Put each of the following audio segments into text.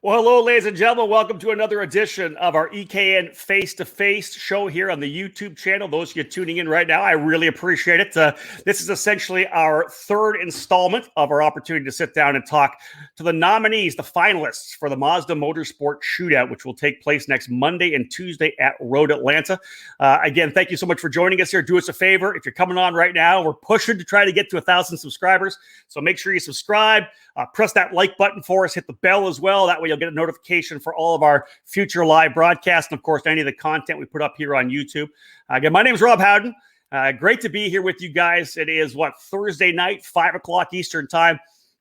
Well, hello, ladies and gentlemen. Welcome to another edition of our EKN Face2Face show here on the YouTube channel. Those of you tuning in right now, I really appreciate it. This is essentially our third installment of our opportunity to sit down and talk to the nominees, the finalists for the Mazda Motorsports Shootout, which will take place next Monday and Tuesday at Road Atlanta. Again, thank you so much for joining us here. Do us a favor. If you're coming on right now, we're pushing to try to get to 1,000 subscribers. So make sure you subscribe. Press that like button for us. Hit the bell as well. That way you'll get a notification for all of our future live broadcasts and, of course, any of the content we put up here on YouTube. Again, my name is Rob Howden. Great to be here with you guys. It is, Thursday night, 5 o'clock Eastern time.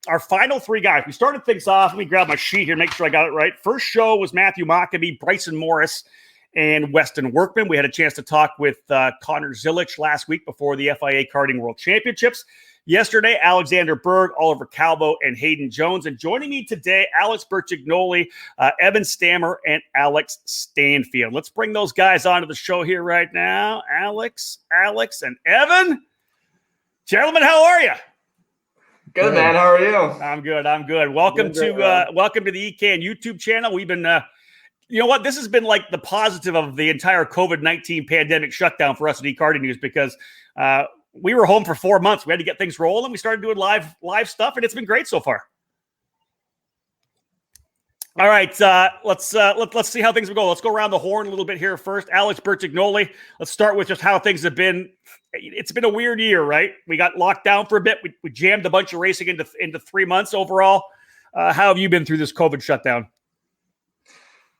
Our final three guys. We started things off. Let me grab my sheet here, make sure I got it right. First show was Matthew Mockabee, Bryson Morris, and Weston Workman. We had a chance to talk with Connor Zilich last week before the FIA Karting World Championships. Yesterday, Alexander Berg, Oliver Calvo, and Hayden Jones. And joining me today, Alex Bertagnoli, Evan Stamer, and Alex Stanfield. Let's bring those guys onto the show here right now. Alex, and Evan. Gentlemen, how are you? Good, man. How are you? I'm good. Welcome to the EKN YouTube channel. We've been, you know what? This has been like the positive of the entire COVID-19 pandemic shutdown for us at eKarting News because we were home for 4 months. We had to get things rolling. We started doing live stuff, and it's been great so far. All right, let's see how things will go. Let's go around the horn a little bit here first. Alex Bertagnoli, let's start with just how things have been. It's been a weird year, right? We got locked down for a bit. We jammed a bunch of racing into 3 months overall. How have you been through this COVID shutdown?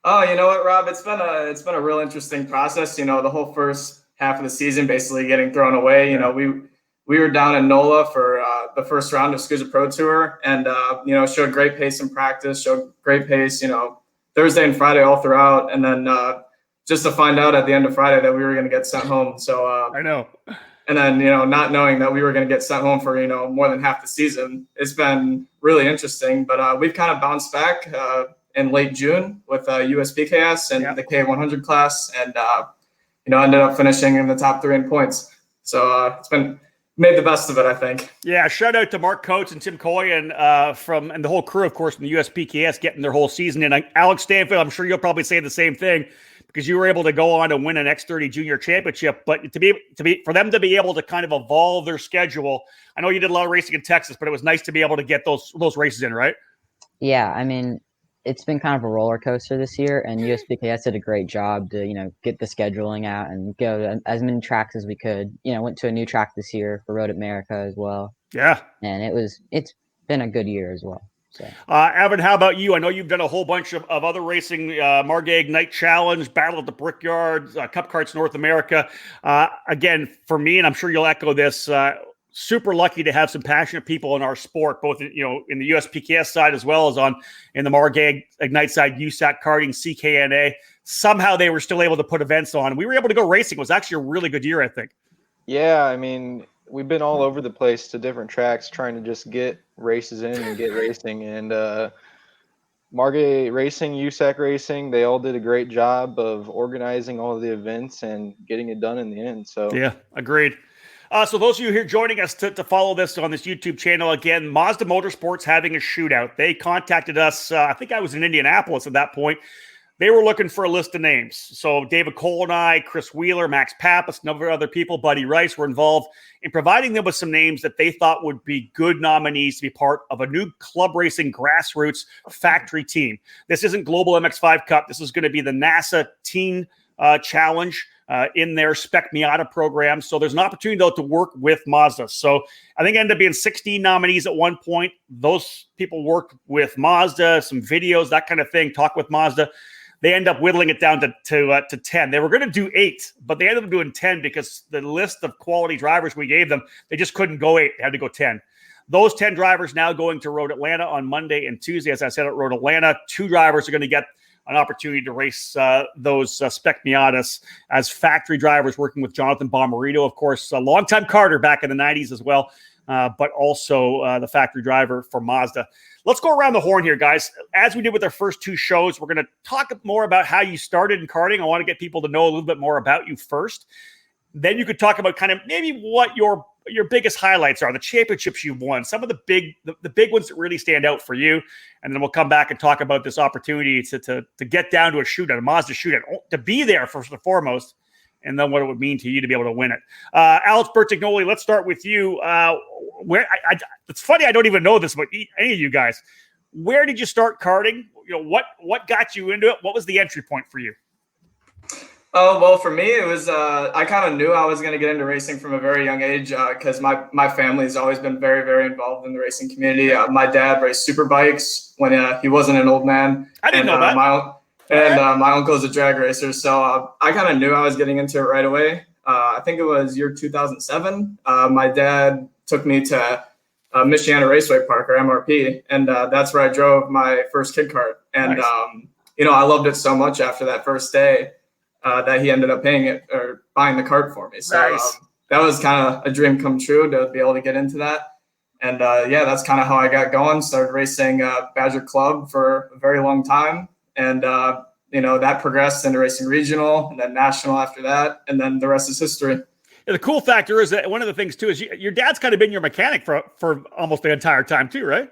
Oh, you know what, Rob? It's been a real interesting process. You know, the whole first half of the season basically getting thrown away. You know, we were down in NOLA for the first round of SCUSA Pro Tour and, showed great pace in practice, showed great pace, Thursday and Friday all throughout. And then just to find out at the end of Friday that we were going to get sent home. So I know. And then, not knowing that we were going to get sent home for, more than half the season, it's been really interesting. But we've kind of bounced back in late June with USPKS and the K100 class and, ended up finishing in the top 3 in points. So it's been made the best of it, I think. Yeah, shout out to Mark Coates and Tim Coy and the whole crew, of course, from the USPKS getting their whole season in. Alex Stanfield, I'm sure you'll probably say the same thing because you were able to go on to win an X30 Junior Championship. But for them to be able to kind of evolve their schedule, I know you did a lot of racing in Texas, but it was nice to be able to get those races in, right? Yeah, I mean, it's been kind of a roller coaster this year, and USPKS did a great job to, get the scheduling out and go to as many tracks as we could. Went to a new track this year for Road America as well. Yeah. And it's been a good year as well. So. Evan, how about you? I know you've done a whole bunch of other racing, Margay Ignite Challenge, Battle at the Brickyard, Cup Karts North America. Again, for me, and I'm sure you'll echo this, super lucky to have some passionate people in our sport, both in the USPKS side as well as in the Margay Ignite side, USAC Karting, CKNA. Somehow they were still able to put events on. We were able to go racing. It was actually a really good year, I think. Yeah, I mean, we've been all over the place to different tracks trying to just get races in and get racing. And Margay Racing, USAC Racing, they all did a great job of organizing all of the events and getting it done in the end. So yeah, agreed. So those of you here joining us to follow this on this YouTube channel, again, Mazda Motorsports having a shootout. They contacted us. I think I was in Indianapolis at that point. They were looking for a list of names. So David Cole and I, Chris Wheeler, Max Pappas, a number of other people, Buddy Rice, were involved in providing them with some names that they thought would be good nominees to be part of a new club racing grassroots factory team. This isn't Global MX-5 Cup. This is going to be the NASA Teen Challenge in their Spec Miata program. So there's an opportunity, though, to work with Mazda. So I think it ended up being 16 nominees at one point. Those people worked with Mazda, some videos, that kind of thing, talk with Mazda. They end up whittling it down to 10. They were going to do 8, but they ended up doing 10 because the list of quality drivers we gave them, they just couldn't go 8. They had to go 10. Those 10 drivers now going to Road Atlanta on Monday and Tuesday. As I said, at Road Atlanta, 2 drivers are going to get an opportunity to race those Spec Miatas as factory drivers, working with Jonathan Bomarito, of course, a longtime Carter back in the 90s as well, but also the factory driver for Mazda. Let's go around the horn here, guys. As we did with our first 2 shows, we're going to talk more about how you started in karting. I want to get people to know a little bit more about you first. Then you could talk about kind of maybe what your your biggest highlights are, the championships you've won, some of the big ones that really stand out for you. And then we'll come back and talk about this opportunity to get down to a shootout, a Mazda shootout, to be there first and foremost, and then what it would mean to you to be able to win it. Alex Bertagnoli, let's start with you. It's funny, I don't even know this about any of you guys. Where did you start karting? What got you into it? What was the entry point for you? Oh, well, for me, it was, I kind of knew I was going to get into racing from a very young age because my family has always been very, very involved in the racing community. My dad raced super bikes when he wasn't an old man. I didn't know that. My uncle's a drag racer. So I kind of knew I was getting into it right away. I think it was year 2007. My dad took me to Michiana Raceway Park, or MRP, and that's where I drove my first kid kart. And, nice. I loved it so much after that first day. That he ended up paying it or buying the cart for me. So nice. That was kind of a dream come true to be able to get into that. And that's kind of how I got going. Started racing Badger Club for a very long time. And, that progressed into racing regional and then national after that. And then the rest is history. Yeah, the cool factor is that one of the things too is your dad's kind of been your mechanic for almost the entire time too, right?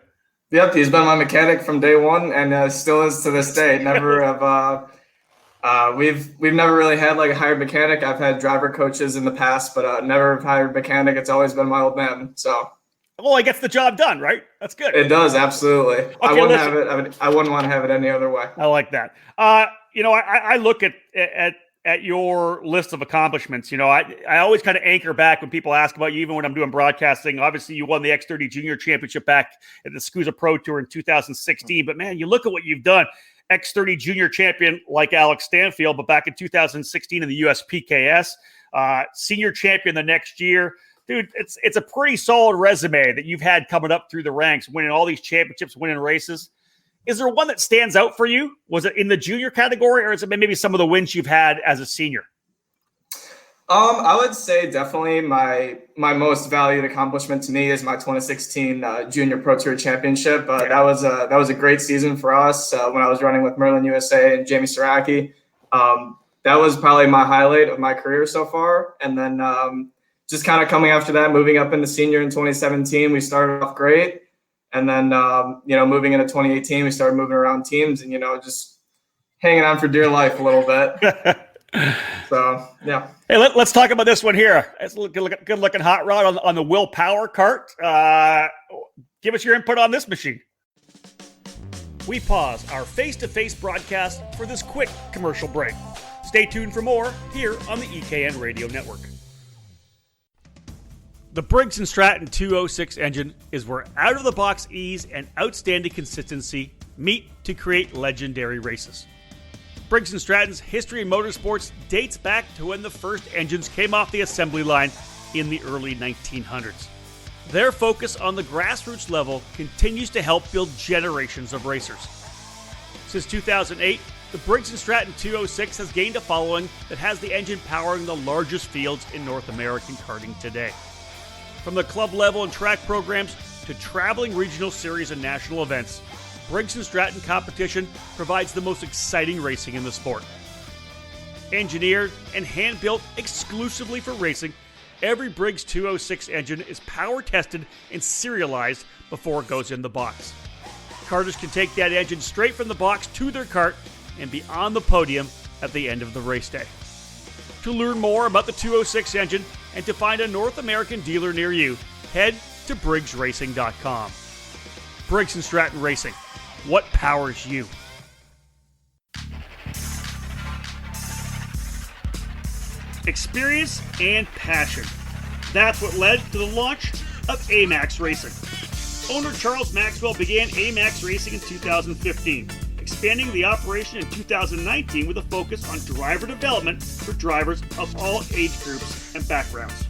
Yep. He's been my mechanic from day one and still is to this day. Never have, we've never really had like a hired mechanic. I've had driver coaches in the past, but never hired mechanic. It's always been my old man. So, well, it gets the job done, right? That's good. It does, absolutely. Okay, I wouldn't want to have it any other way. I like that. I look at your list of accomplishments. I always kind of anchor back when people ask about you, even when I'm doing broadcasting. Obviously, you won the X30 Junior Championship back at the SCUSA Pro Tour in 2016. But man, you look at what you've done. X30 junior champion like Alex Stanfield, but back in 2016 in the US PKS, senior champion the next year. Dude, it's a pretty solid resume that you've had coming up through the ranks, winning all these championships, winning races. Is there one that stands out for you? Was it in the junior category, or is it maybe some of the wins you've had as a senior? I would say definitely my most valued accomplishment to me is my 2016 Junior Pro Tour Championship. That was a great season for us when I was running with Merlin USA and Jamie Saraki. That was probably my highlight of my career so far. And then just kind of coming after that, moving up into senior in 2017, we started off great. And then moving into 2018, we started moving around teams and just hanging on for dear life a little bit. So, yeah. Hey, let's talk about this one here. It's a good looking hot rod on the Will Power cart. Give us your input on this machine. We pause our face-to-face broadcast for this quick commercial break. Stay tuned for more here on the EKN Radio Network. The Briggs & Stratton 206 engine is where out-of-the-box ease and outstanding consistency meet to create legendary races. Briggs & Stratton's history in motorsports dates back to when the first engines came off the assembly line in the early 1900s. Their focus on the grassroots level continues to help build generations of racers. Since 2008, the Briggs & Stratton 206 has gained a following that has the engine powering the largest fields in North American karting today. From the club level and track programs to traveling regional series and national events, Briggs & Stratton competition provides the most exciting racing in the sport. Engineered and hand-built exclusively for racing, every Briggs 206 engine is power tested and serialized before it goes in the box. Karters can take that engine straight from the box to their kart and be on the podium at the end of the race day. To learn more about the 206 engine and to find a North American dealer near you, head to briggsracing.com. Briggs & Stratton Racing. What powers you? Experience and passion. That's what led to the launch of AMAX Racing. Owner Charles Maxwell began AMAX Racing in 2015, expanding the operation in 2019 with a focus on driver development for drivers of all age groups and backgrounds.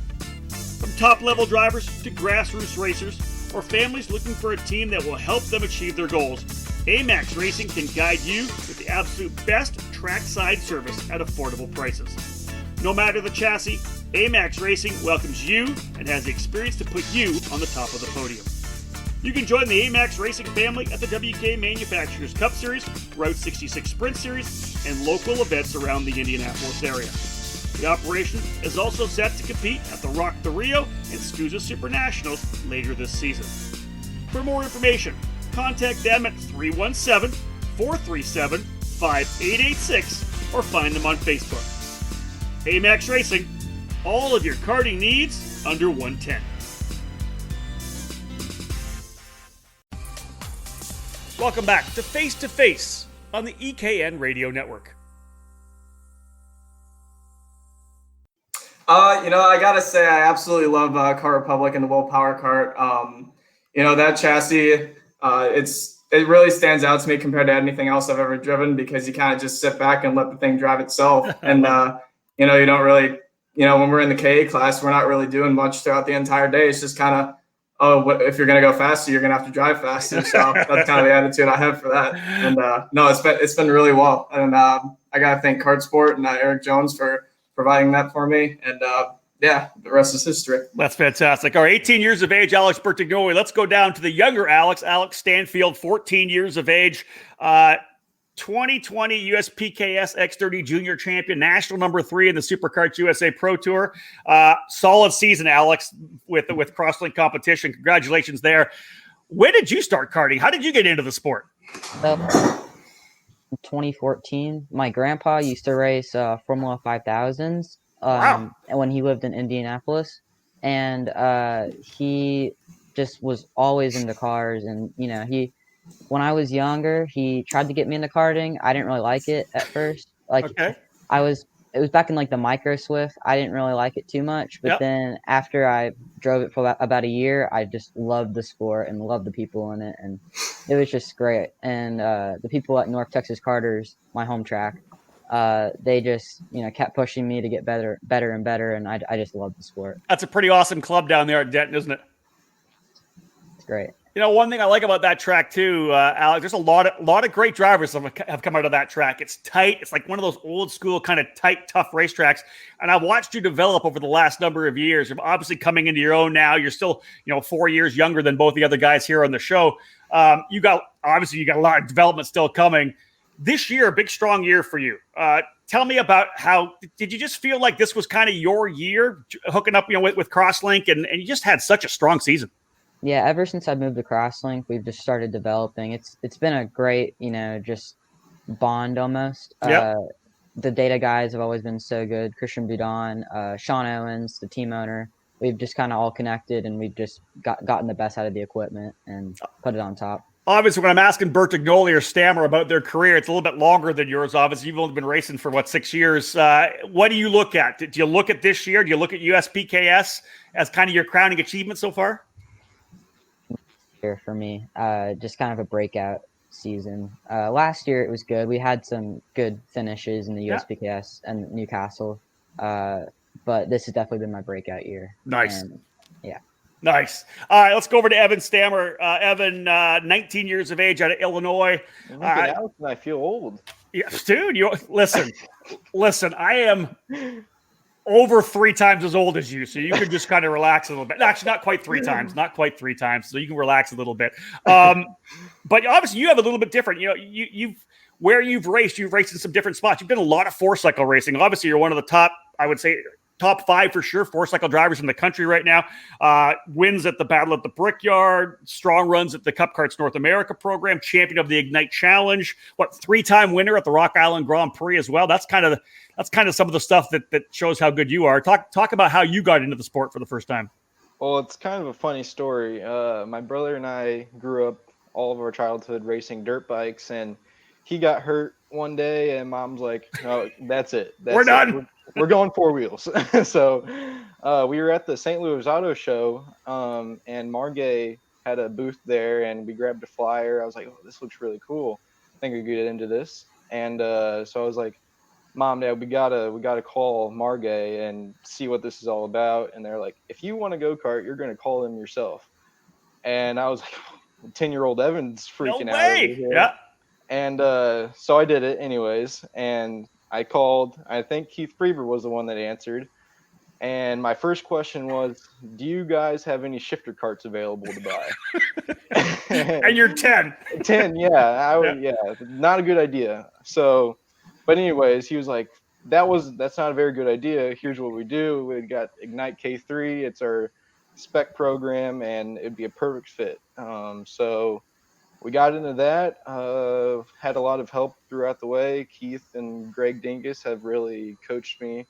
From top-level drivers to grassroots racers, or families looking for a team that will help them achieve their goals, AMAX Racing can guide you with the absolute best trackside service at affordable prices. No matter the chassis, AMAX Racing welcomes you and has the experience to put you on the top of the podium. You can join the AMAX Racing family at the WK Manufacturers Cup Series, Route 66 Sprint Series, and local events around the Indianapolis area. The operation is also set to compete at the Rock the Rio and SCUSA Super Nationals later this season. For more information, contact them at 317-437-5886 or find them on Facebook. AMAX Racing, all of your karting needs under 110. Welcome back to Face2Face on the EKN Radio Network. I gotta say, I absolutely love Car Republic and the Will Power Kart. That chassis, it really stands out to me compared to anything else I've ever driven, because you kind of just sit back and let the thing drive itself. And, you don't really, when we're in the KA class, we're not really doing much throughout the entire day. It's just kind of, if you're going to go faster, you're going to have to drive faster. So that's kind of the attitude I have for that. And no, it's been really well. And I got to thank Kart Sport and Eric Jones for providing that for me. And the rest is history. That's fantastic. All right, 18 years of age, Alex Bertagnoli. Let's go down to the younger Alex Stanfield, 14 years of age. 2020 USPKS X30 Junior Champion, national number 3 in the SuperKarts USA Pro Tour. Solid season, Alex, with crosslink competition. Congratulations there. When did you start karting? How did you get into the sport? 2014. My grandpa used to race Formula 5000s when he lived in Indianapolis, and he just was always into cars. And when I was younger, he tried to get me into karting. I didn't really like it at first. It was back in the Micro Swift. I didn't really like it too much, but then after I drove it for about a year, I just loved the sport and loved the people in it, and it was just great. And the people at North Texas Karters, my home track, they just kept pushing me to get better and better, and I just loved the sport. That's a pretty awesome club down there at Denton, isn't it? It's great. One thing I like about that track too, Alex, there's a lot of great drivers that have come out of that track. It's tight. It's like one of those old school kind of tight, tough racetracks. And I've watched you develop over the last number of years. You're obviously coming into your own now. You're still, 4 years younger than both the other guys here on the show. You got a lot of development still coming. This year, a big, strong year for you. Tell me about how did you just feel like this was kind of your year, hooking up, with Crosslink, and you just had such a strong season? Yeah, ever since I moved to Crosslink, we've just started developing. It's been a great, just bond almost. Yep. The data guys have always been so good. Christian Boudon, Sean Owens, the team owner. We've just kind of all connected, and we've just gotten the best out of the equipment and put it on top. Obviously, when I'm asking Bertagnoli or Stamer about their career, it's a little bit longer than yours. Obviously, you've only been racing for, 6 years. What do you look at? Do you look at this year? Do you look at USPKS as kind of your crowning achievement so far? For me, just kind of a breakout season. Last year it was good. We had some good finishes in the USPKS and Newcastle, but this has definitely been my breakout year. Nice. And, nice. All right, let's go over to Evan Stamer. Evan, 19 years of age, out of Illinois. Look at Alex, and I feel old. Yeah, dude, listen. I am over 3 times as old as you, so you can just kind of relax a little bit. Actually, not quite 3 times, so you can relax a little bit. But obviously, you have a little bit different. You've raced in some different spots. You've done a lot of 4-cycle racing. Obviously, you're one of the top, I would say, top 5 for sure 4-cycle drivers in the country right now. Wins at the Battle at the Brickyard, strong runs at the Cup Karts North America program, champion of the Ignite Challenge, 3-time winner at the Rock Island Grand Prix as well. That's kind of some of the stuff that shows how good you are. Talk about how you got into the sport for the first time. Well, it's kind of a funny story. My brother and I grew up all of our childhood racing dirt bikes, and he got hurt one day, and Mom's like, "No, that's it. We're done. We're going 4 wheels." So we were at the St. Louis Auto Show, and Margay had a booth there, and we grabbed a flyer. I was like, "Oh, this looks really cool. I think we could get into this." And so I was like, "Mom, Dad, we gotta call Margay and see what this is all about." And they're like, "If you want a go-kart, you're gonna call them yourself." And I was like, 10-year-old Evan's freaking out over here. Yeah. And so I did it anyways, and I called. I think Keith Freeber was the one that answered. And my first question was, "Do you guys have any shifter carts available to buy?" And you're 10. 10, yeah. Not a good idea. So, but anyways, he was like, that's not a very good idea. Here's what we do. We got Ignite K3. It's our spec program, and it'd be a perfect fit. So we got into that, had a lot of help throughout the way. Keith and Greg Dingus have really coached me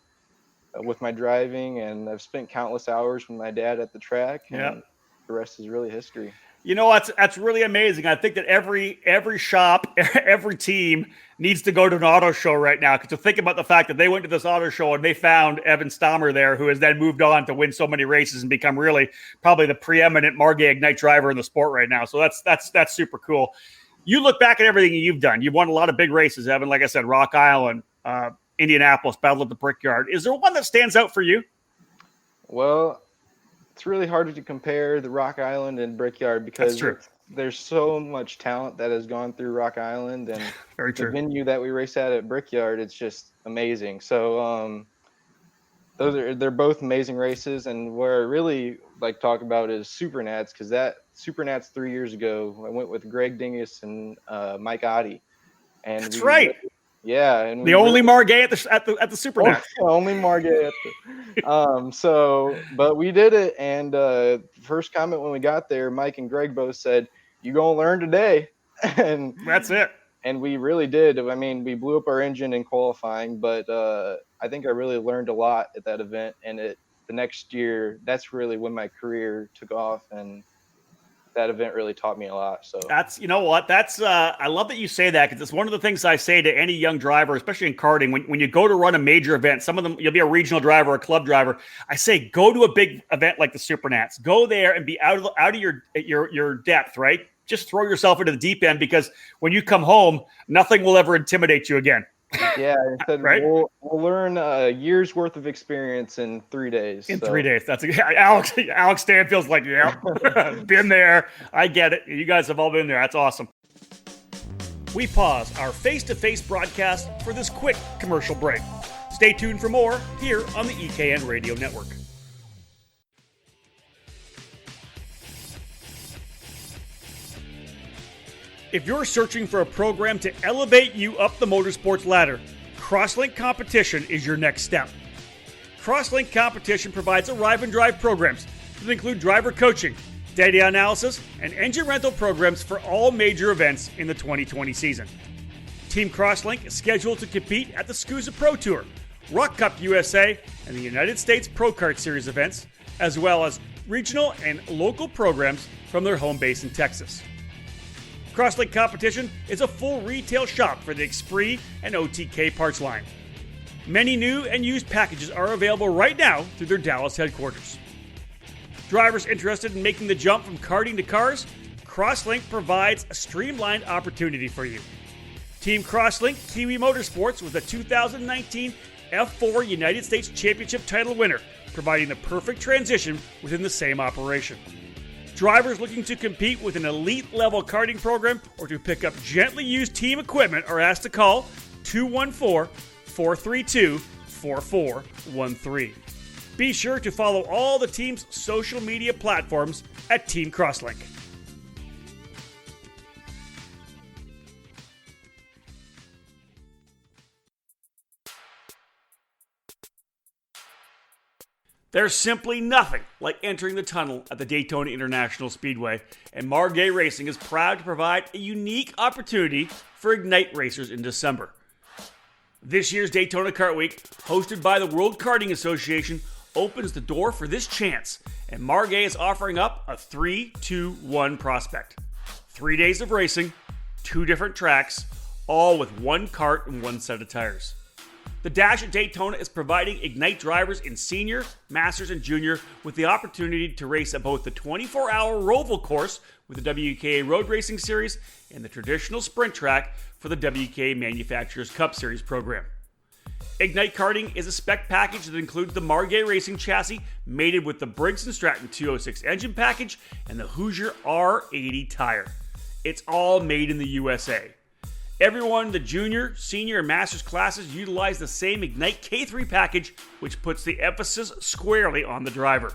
with my driving, and I've spent countless hours with my dad at the track, and the rest is really history. You know, that's really amazing. I think that every shop, every team needs to go to an auto show right now, because to think about the fact that they went to this auto show and they found Evan Stamer there, who has then moved on to win so many races and become really probably the preeminent Margay Ignite driver in the sport right now. So that's super cool. You look back at everything you've done. You've won a lot of big races, Evan. Like I said, Rock Island, Indianapolis, Battle of the Brickyard. Is there one that stands out for you? Well, it's really hard to compare the Rock Island and Brickyard because there's so much talent that has gone through Rock Island, and Very true. The venue that we race at Brickyard, it's just amazing. So they're both amazing races, and where I really like talk about is Super Nats, because that Super Nats 3 years ago, I went with Greg Dingus and Mike Oddie, and that's right. Yeah, and the only Margay at the Super Nats. Only Margay at the but we did it, and first comment when we got there, Mike and Greg both said, "You gonna learn today," and that's it. And we really did. I mean, we blew up our engine in qualifying, but I think I really learned a lot at that event. And the next year, that's really when my career took off, and that event really taught me a lot. So that's, you know what, that's I love that you say that, because it's one of the things I say to any young driver, especially in karting, when you go to run a major event. Some of them, you'll be a regional driver or a club driver. I say go to a big event like the Super Nats. Go there and be out of your depth, right? Just throw yourself into the deep end, because when you come home, nothing will ever intimidate you again. Yeah, I said, right? We'll learn a year's worth of experience in 3 days. In 3 days. That's Alex Stanfield's like, yeah, been there. I get it. You guys have all been there. That's awesome. We pause our face-to-face broadcast for this quick commercial break. Stay tuned for more here on the EKN Radio Network. If you're searching for a program to elevate you up the motorsports ladder, Crosslink Competition is your next step. Crosslink Competition provides arrive and drive programs that include driver coaching, data analysis, and engine rental programs for all major events in the 2020 season. Team Crosslink is scheduled to compete at the SCUSA Pro Tour, Rock Cup USA, and the United States Pro Kart Series events, as well as regional and local programs from their home base in Texas. Crosslink Competition is a full retail shop for the Xpree and OTK parts line. Many new and used packages are available right now through their Dallas headquarters. Drivers interested in making the jump from karting to cars, Crosslink provides a streamlined opportunity for you. Team Crosslink Kiwi Motorsports was the 2019 F4 United States Championship title winner, providing the perfect transition within the same operation. Drivers looking to compete with an elite-level karting program or to pick up gently used team equipment are asked to call 214-432-4413. Be sure to follow all the team's social media platforms at Team Crosslink. There's simply nothing like entering the tunnel at the Daytona International Speedway, and Margay Racing is proud to provide a unique opportunity for Ignite racers in December. This year's Daytona Kart Week, hosted by the World Karting Association, opens the door for this chance, and Margay is offering up a 3-2-1 prospect. 3 days of racing, 2 different tracks, all with 1 kart and 1 set of tires. The Dash at Daytona is providing Ignite drivers in Senior, Masters, and Junior with the opportunity to race at both the 24-hour Roval course with the WKA Road Racing Series and the traditional sprint track for the WKA Manufacturers Cup Series program. Ignite Karting is a spec package that includes the Margay Racing chassis mated with the Briggs & Stratton 206 engine package and the Hoosier R80 tire. It's all made in the USA. Everyone in the Junior, Senior, and Masters classes utilize the same Ignite K3 package, which puts the emphasis squarely on the driver.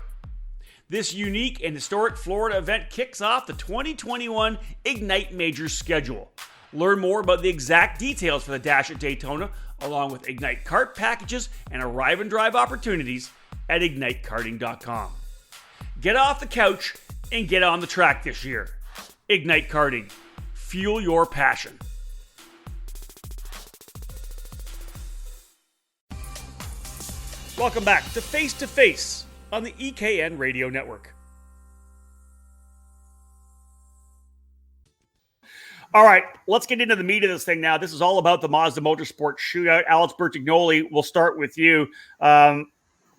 This unique and historic Florida event kicks off the 2021 Ignite Majors schedule. Learn more about the exact details for the Dash at Daytona along with Ignite Kart packages and arrive and drive opportunities at ignitekarting.com. Get off the couch and get on the track this year. Ignite Karting. Fuel your passion. Welcome back to Face2Face on the EKN Radio Network. All right, let's get into the meat of this thing now. This is all about the Mazda Motorsports Shootout. Alex Bertagnoli, we'll start with you.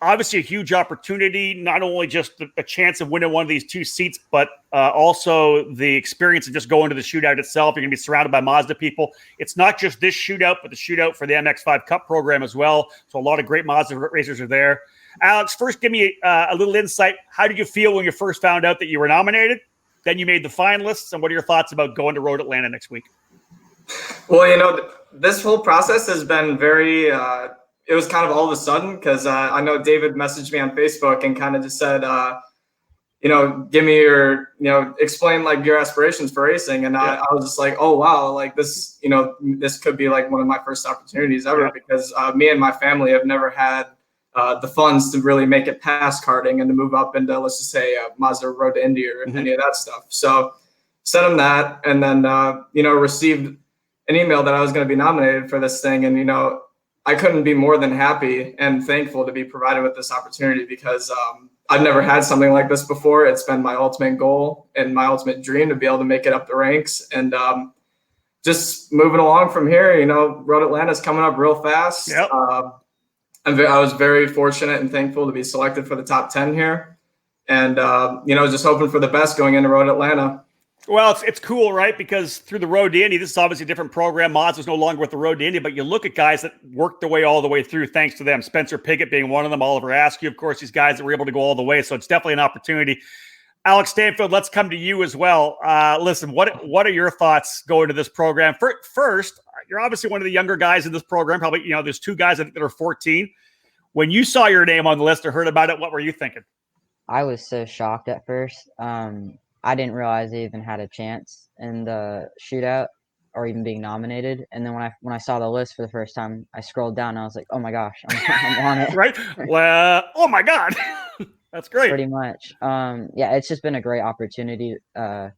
Obviously, a huge opportunity, not only just a chance of winning one of these two seats, but also the experience of just going to the shootout itself. You're going to be surrounded by Mazda people. It's not just this shootout, but the shootout for the MX-5 Cup program as well. So a lot of great Mazda racers are there. Alex, first give me a little insight. How did you feel when you first found out that you were nominated? Then you made the finalists. And what are your thoughts about going to Road Atlanta next week? Well, this whole process has been very it was kind of all of a sudden because I know David messaged me on Facebook and kind of just said, give me your, explain like your aspirations for racing. And I was just like, oh, wow, like this, this could be like one of my first opportunities ever because me and my family have never had the funds to really make it past karting and to move up into, let's just say, Mazda Road to Indy or any of that stuff. So sent him that and then, received an email that I was going to be nominated for this thing. And, I couldn't be more than happy and thankful to be provided with this opportunity because I've never had something like this before. It's been my ultimate goal and my ultimate dream to be able to make it up the ranks. And just moving along from here, Road Atlanta is coming up real fast. Yep. I was very fortunate and thankful to be selected for the top 10 here. And, just hoping for the best going into Road Atlanta. Well, it's cool, right? Because through the Road to Indy, this is obviously a different program. Mazda's no longer with the Road to Indy, but you look at guys that worked their way all the way through thanks to them. Spencer Piggott being one of them, Oliver Askew, of course, these guys that were able to go all the way. So it's definitely an opportunity. Alex Stanfield, let's come to you as well. Listen, what are your thoughts going to this program? First, you're obviously one of the younger guys in this program. Probably, there's two guys that are 14. When you saw your name on the list or heard about it, what were you thinking? I was so shocked at first. I didn't realize I even had a chance in the shootout or even being nominated. And then when I saw the list for the first time, I scrolled down and I was like, oh my gosh, I'm on it. Right? Well, oh my God. That's great. Pretty much. It's just been a great opportunity to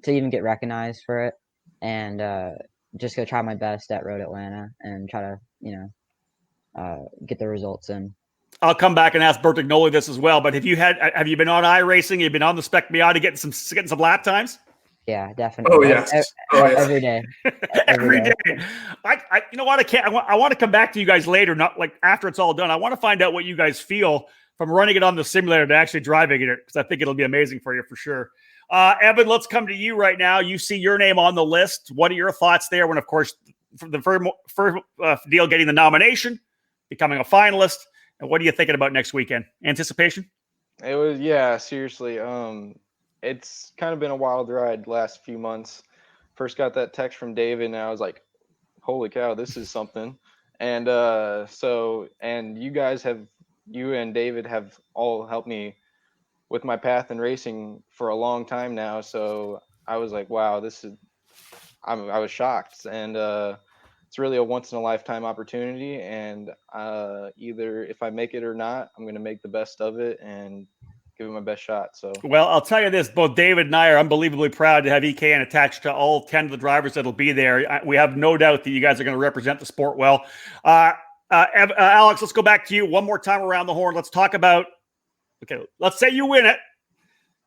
even get recognized for it and just go try my best at Road Atlanta and try to, get the results in. I'll come back and ask Bertagnoli this as well. But have you been on iRacing? You've been on the Spec Miata getting some lap times? Yeah, definitely. Oh yes, every day. Every day. I you know what? I want to come back to you guys later, not like after it's all done. I want to find out what you guys feel from running it on the simulator to actually driving it because I think it'll be amazing for you for sure. Evan, let's come to you right now. You see your name on the list. What are your thoughts there? When, of course, the first deal getting the nomination, becoming a finalist. And what are you thinking about next weekend? Anticipation? It was, seriously. It's kind of been a wild ride the last few months. First got that text from David, and I was like, holy cow, this is something. And you and David have all helped me with my path in racing for a long time now. So I was like, wow, I was shocked. And it's really a once-in-a-lifetime opportunity, and either if I make it or not, I'm going to make the best of it and give it my best shot. So, well, I'll tell you this, both David and I are unbelievably proud to have EKN attached to all 10 of the drivers that'll be there. We have no doubt that you guys are going to represent the sport well. Alex, let's go back to you one more time around the horn. Let's talk about, okay, let's say you win it.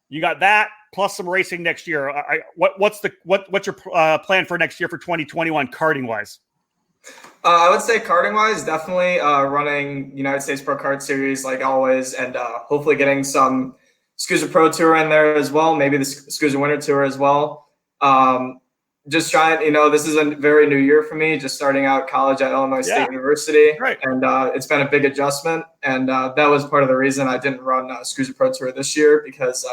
You got that plus some racing next year. What's your plan for next year for 2021 karting-wise? I would say karting-wise, definitely running United States Pro Kart Series like always, and hopefully getting some SKUSA Pro Tour in there as well, maybe the SKUSA Winter Tour as well. Just trying, this is a very new year for me, just starting out college at Illinois State University. Right. And it's been a big adjustment, and that was part of the reason I didn't run SKUSA Pro Tour this year because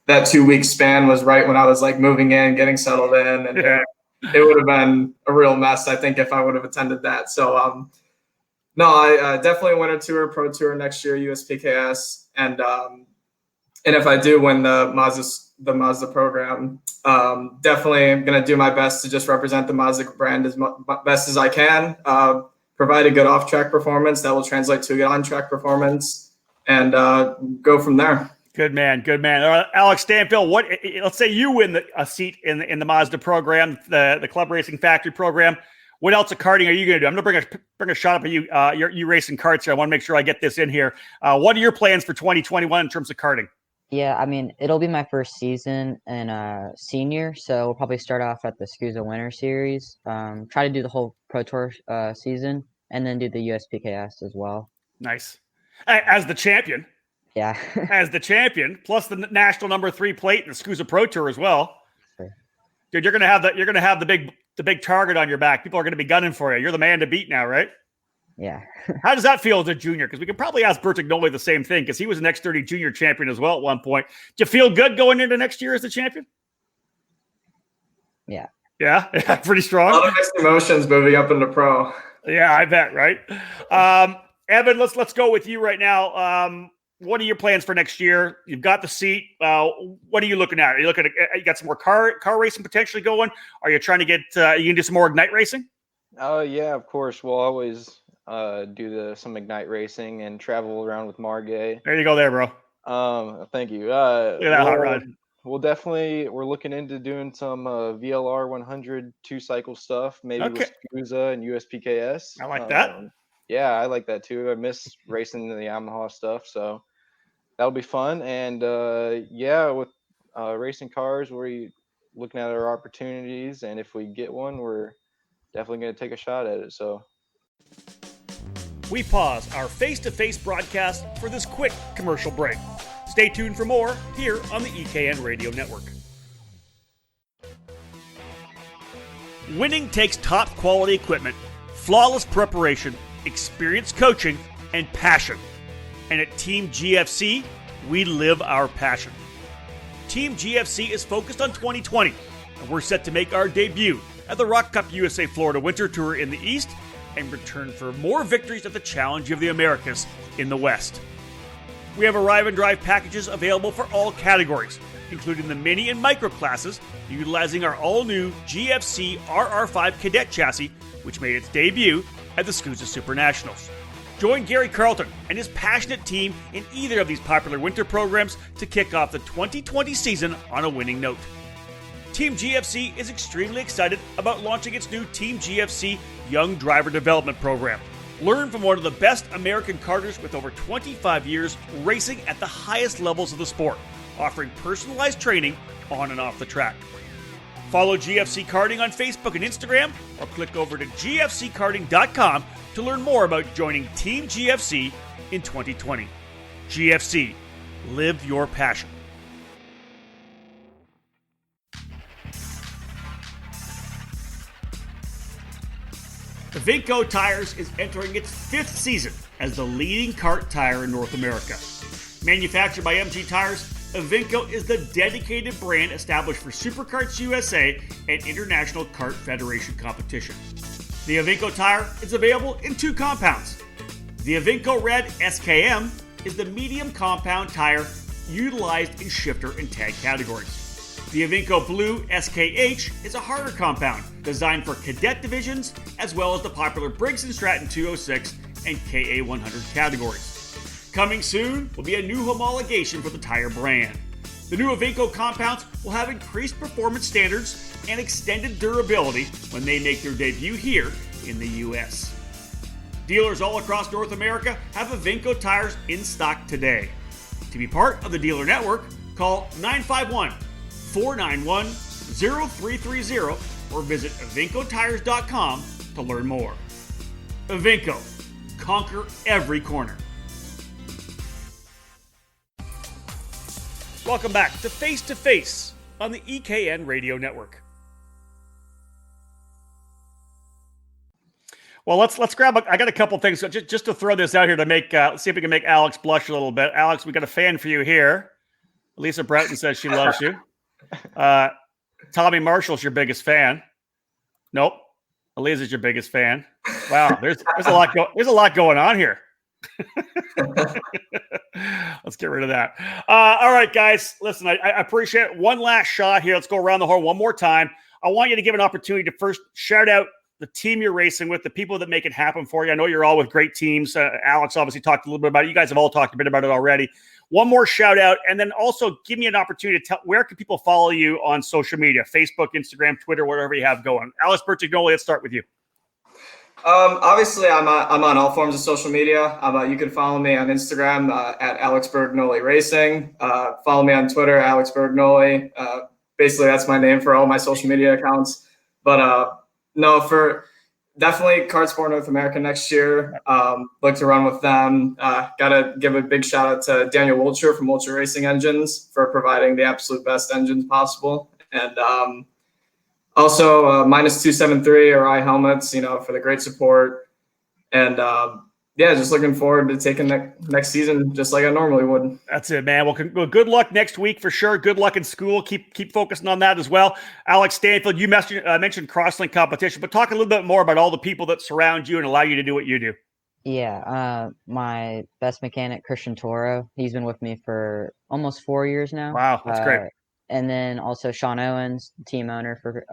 that 2-week span was right when I was like moving in, getting settled in, and it would have been a real mess, I think, if I would have attended that. So, no, I definitely Winter Tour, Pro Tour next year, USPKS, and if I do win the Mazda program, definitely I'm gonna do my best to just represent the Mazda brand as best as I can. provide a good off-track performance that will translate to a good on-track performance, and go from there. Good man, good man. Alex Stanfield, let's say you win a seat in the Mazda program, the Club Racing Factory program. What else of karting are you going to do? I'm going to bring a shot up at you. You racing karts here. I want to make sure I get this in here. What are your plans for 2021 in terms of karting? Yeah, I mean, it'll be my first season in senior, so we'll probably start off at the SCUSA Winter Series, try to do the whole Pro Tour season, and then do the USPKS as well. Nice. As the champion. Yeah. As the champion, plus the national number 3 plate in the SCUSA Pro Tour as well. Sure. Dude, you're gonna have the big target on your back. People are gonna be gunning for you. You're the man to beat now, right? Yeah. How does that feel as a junior? Because we could probably ask Bertagnoli the same thing, because he was an X30 junior champion as well at one point. Do you feel good going into next year as the champion? Yeah. Yeah, pretty strong. A lot of mixed emotions moving up into pro. Yeah, I bet, right? Evan, let's go with you right now. What are your plans for next year? You've got the seat. What are you looking at? Are you looking at you got some more car racing potentially going? Are you trying to get you can do some more Ignite racing? Oh yeah, of course. We'll always do some Ignite racing and travel around with Margay. There you go, there, bro. Thank you. Look at that hot rod. We're looking into doing some VLR 100 2-cycle stuff, maybe with SCUSA and USPKS. I like that. Yeah, I like that too. I miss racing the Yamaha stuff, so that'll be fun. And yeah, with racing cars, we're looking at our opportunities, and if we get one, we're definitely going to take a shot at it. So we pause our face-to-face broadcast for this quick commercial break. Stay tuned for more here on the EKN Radio Network. Winning takes top quality equipment, flawless preparation, experienced coaching, and passion. And at Team GFC, we live our passion. Team GFC is focused on 2020, and we're set to make our debut at the Rock Cup USA Florida Winter Tour in the East and return for more victories at the Challenge of the Americas in the West. We have arrive and drive packages available for all categories, including the mini and micro classes, utilizing our all-new GFC RR5 Cadet chassis, which made its debut at the SCUSA Super Nationals. Join Gary Carlton and his passionate team in either of these popular winter programs to kick off the 2020 season on a winning note. Team GFC is extremely excited about launching its new Team GFC Young Driver Development Program. Learn from one of the best American karters with over 25 years racing at the highest levels of the sport, offering personalized training on and off the track. Follow GFC Karting on Facebook and Instagram, or click over to gfckarting.com to learn more about joining Team GFC in 2020. GFC, live your passion. Vinco Tires is entering its 5th season as the leading kart tire in North America. Manufactured by MG Tires, Vinco is the dedicated brand established for Superkarts USA and International Kart Federation competition. The Vinco tire is available in 2 compounds. The Vinco Red SKM is the medium compound tire utilized in shifter and tag categories. The Vinco Blue SKH is a harder compound designed for cadet divisions as well as the popular Briggs & Stratton 206 and KA 100 categories. Coming soon will be a new homologation for the tire brand. The new Vinco compounds will have increased performance standards and extended durability when they make their debut here in the US. Dealers all across North America have Vinco tires in stock today. To be part of the dealer network, call 951-491-0330 or visit VincoTires.com to learn more. Vinco, conquer every corner. Welcome back to Face on the EKN Radio Network. Well, let's grab. I got a couple things just to throw this out here to make. See if we can make Alex blush a little bit. Alex, we got a fan for you here. Lisa Broughton says she loves you. Tommy Marshall's your biggest fan. Nope, Elisa's your biggest fan. Wow, there's a lot going on here. Let's get rid of that. All right, guys, listen, I appreciate it. One last shot here. Let's go around the horn one more time. I want you to give an opportunity to first shout out the team you're racing with, the people that make it happen for you. I know you're all with great teams. Alex obviously talked a little bit about it. You guys have all talked a bit about it already. One more shout out, and then also give me an opportunity to tell where can people follow you on social media, Facebook, Instagram, Twitter, whatever you have going. Alex Bertagnoli, let's start with you. Obviously, I'm on all forms of social media. You can follow me on Instagram at Alex Bertagnoli Racing. Follow me on Twitter, Alex Bertagnoli. Basically, that's my name for all my social media accounts. But no, for definitely Kart Sport North America next year. Look to run with them. Got to give a big shout out to Daniel Wiltshire from Wiltshire Racing Engines for providing the absolute best engines possible. And also minus 273 or I helmets, for the great support. And just looking forward to taking next season just like I normally would. That's it, man. Well, good luck next week for sure. Good luck in school. Keep focusing on that as well. Alex Stanfield, you mentioned crosslink competition, but talk a little bit more about all the people that surround you and allow you to do what you do. Yeah, my best mechanic, Christian Toro, he's been with me for almost 4 years now. Wow, that's great. And then also Sean Owens, team owner for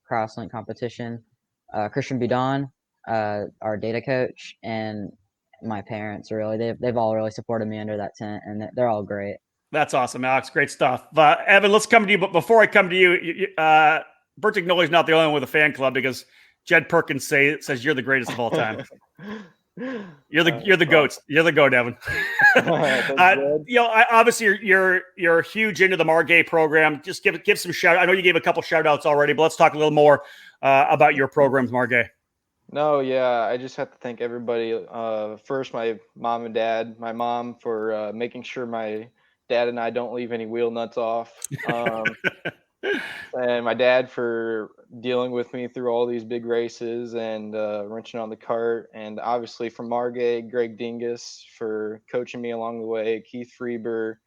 crosslink competition. Christian Budon, our data coach, and my parents they've all really supported me under that tent, and they're all great. That's awesome, Alex. Great stuff. Evan, let's come to you. But before I come to you, Bertagnoli's not the only one with a fan club because Jed Perkins says you're the greatest of all time. You're the goats. You're the goat, Evan. Obviously you're huge into the Margay program. Just give some shout. I know you gave a couple shout outs already, but let's talk a little more about your programs, Margay. No, yeah, I just have to thank everybody. First, my mom and dad. My mom for making sure my dad and I don't leave any wheel nuts off. And my dad for dealing with me through all these big races and wrenching on the cart. And obviously from Margay, Greg Dingus for coaching me along the way. Keith Freeber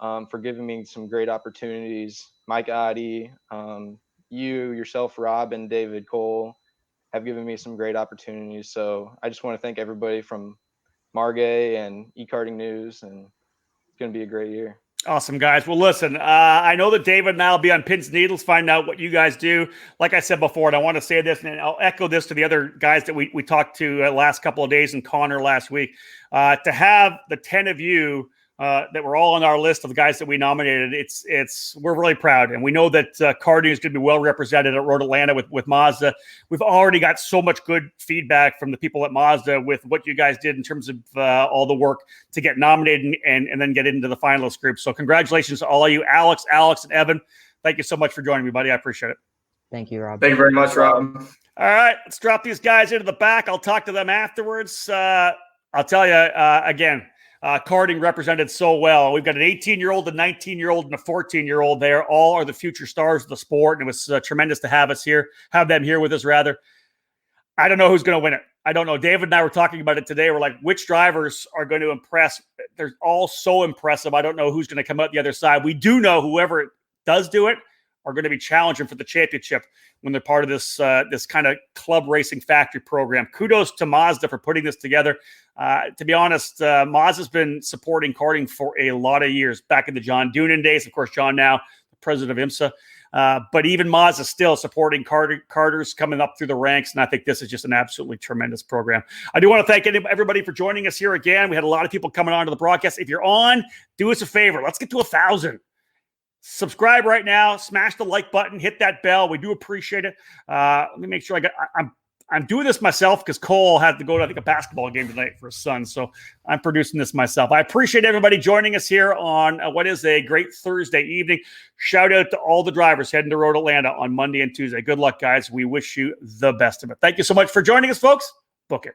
for giving me some great opportunities. Mike Oddie, yourself, Rob, and David Cole have given me some great opportunities. So I just want to thank everybody from Margay and eKarting News, and it's going to be a great year. Awesome, guys. Well, listen, I know that David and I will be on pins and needles, find out what you guys do. Like I said before, and I want to say this, and I'll echo this to the other guys that we talked to last couple of days and Connor last week, to have the 10 of you that were all on our list of the guys that we nominated. We're really proud, and we know that karting is going to be well represented at Road Atlanta with Mazda. We've already got so much good feedback from the people at Mazda with what you guys did in terms of all the work to get nominated and then get into the finalist group. So congratulations to all of you, Alex, and Evan. Thank you so much for joining me, buddy. I appreciate it. Thank you, Rob. Thank you very much, Rob. All right, let's drop these guys into the back. I'll talk to them afterwards. I'll tell you again. Karting represented so well. We've got an 18-year-old, a 19-year-old, and a 14-year-old there. All are the future stars of the sport, and it was tremendous to have them here with us, rather. I don't know who's going to win it. I don't know. David and I were talking about it today. We're like, which drivers are going to impress? They're all so impressive. I don't know who's going to come out the other side. We do know whoever does do it are going to be challenging for the championship when they're part of this kind of club racing factory program. Kudos to Mazda for putting this together. To be honest, Mazda's been supporting karting for a lot of years, back in the John Doonan days. Of course, John now the president of IMSA. But even Mazda still supporting karters coming up through the ranks, and I think this is just an absolutely tremendous program. I do want to thank everybody for joining us here again. We had a lot of people coming on to the broadcast. If you're on, do us a favor. Let's get to 1,000. Subscribe right now. Smash the like button. Hit that bell. We do appreciate it. Let me make sure I'm doing this myself because Cole had to go to, I think, a basketball game tonight for his son. So I'm producing this myself. I appreciate everybody joining us here on what is a great Thursday evening. Shout out to all the drivers heading to Road Atlanta on Monday and Tuesday. Good luck, guys. We wish you the best of it. Thank you so much for joining us, folks. Book it.